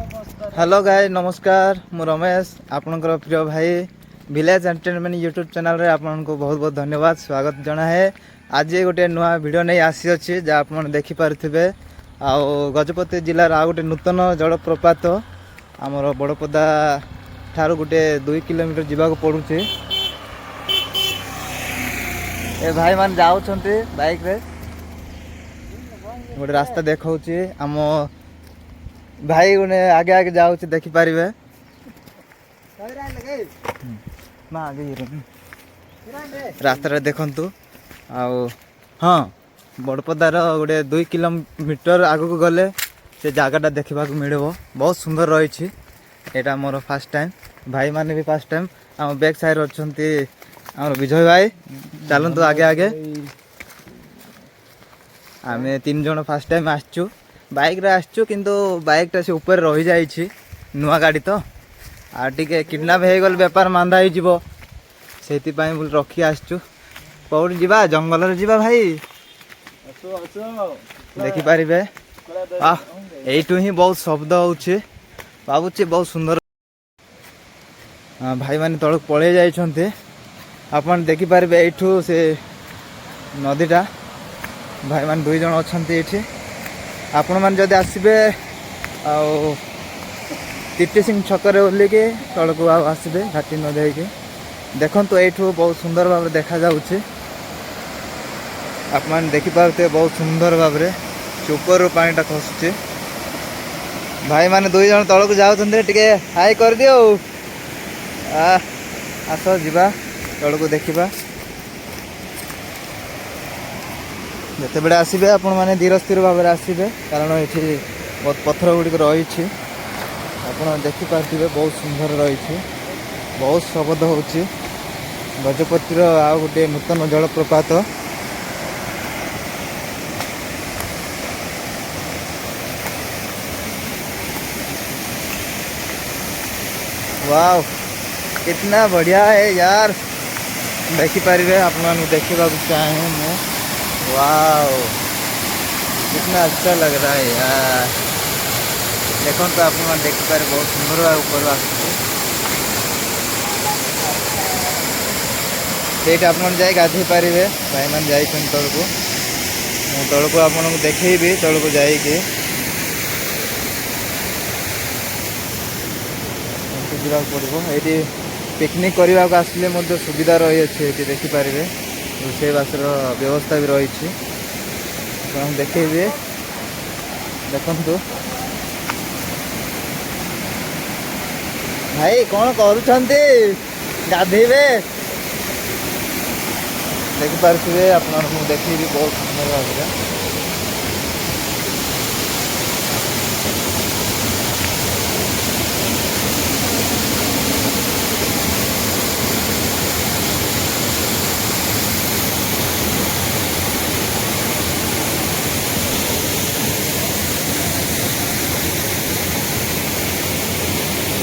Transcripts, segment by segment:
Hello गाय नमस्कार मु रमेश आपणकर प्रिय भाई विलेज एंटरटेनमेंट यूट्यूब चैनल रे आपको बहुत बहुत धन्यवाद स्वागत जना है। आज गोटे नुआ वीडियो नहीं आसी अच्छी जहाँ आप देखिपे गजपति जिलार आ गोटे नूतन जलप्रपात आमर बड़पदा ठार गोटे 2 किलोमीटर जावाक पड़ुचे। ए भाई मान जाऊँ बाइक रे गोटे रास्ता देखा आम भाई गुने आगे आगे जाऊँ देखिपारे ना आगे रास्ता देखु हाँ बड़पदार गोटे 2 किलोमीटर आगू गले से जगटा देखा मिले बहुत सुंदर रही। यहाँ मोर फास्ट टाइम भाई माने भी फास्ट टाइम आम बैक साइड अच्छा विजय भाई चलतु आगे आगे आम 3 जन फास्ट टाइम आसचु बाइक रे आसचु किंतु बाइक टा से ऊपर रही जाइछि नुआ गाड़ी तो आ टिके किडनैप हो गल बेपार मांदा हो सेति पई बोल रखी आसचु कौड़ जीवा जंगल रे जीवा भाई देखि पारिबे आ एठू ही बहुत शब्द होउछि बाबूची बहुत सुंदर भाई माने तळक पळे जाइछन्ते आपन देखि पारिबे एठू से नदीटा भाई मान 2 जन अछन्ते एठी आपण मान जदि आसबे टीटी सिंह छकरे ओल्लिके तल को आसबे घाटी न जाइके देखंतु एठू बहुत सुंदर भाव देखा जाउछि आप मान देखि पारते बहुत सुंदर भाव रे ऊपर पानीटा खसुचे भाई माने 2 जन तल को जाउछन्ते टिके हाई कर दियो आस जीवा तल को देखिबा जिते बड़े आसबे आपण मैंने धीर स्थिर भाव में आसबे कारण ये बहुत पत्थर गुड़िक रही आप देखिपे बहुत सुंदर रही बहुत शब्द हो गजपतिर आ गोटे नूतन जलप्रपात वाव कितना बढ़िया है यार देखिपारे आप देखा चाहे मैं वाव कितना अच्छा लग रहा है यार देखो तो आप देखिपारे बहुत सुंदर भाव ऊपर आसते आप जाए गाधे पारे भाई मैंने जाइए तल को तल को आपको देखेबी तल को जाइए जावाक पड़ो ये पिकनिक करने को आसले सुविधा रही है देखिपारे रोषे बासर व्यवस्था भी रही देखेबे देखु भाई कौन करुछंती गाधेबे देखिपारे आप देखेबी बहुत सुंदर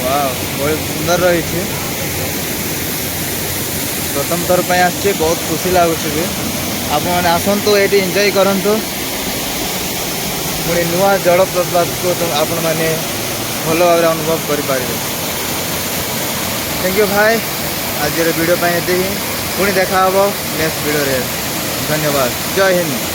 भाव बहुत सुंदर रही प्रथम थर पर आसचे बहुत खुशी लगुच भी आप मैंने आसतु ये एंजॉय करंतु पुणी नुआ जलप्रपात को आपण मैंने भल भाव अनुभव करें। थैंक यू भाई आज वीडियो ये पुणी देखा नेक्स्ट वीडियो रे धन्यवाद जय हिंद।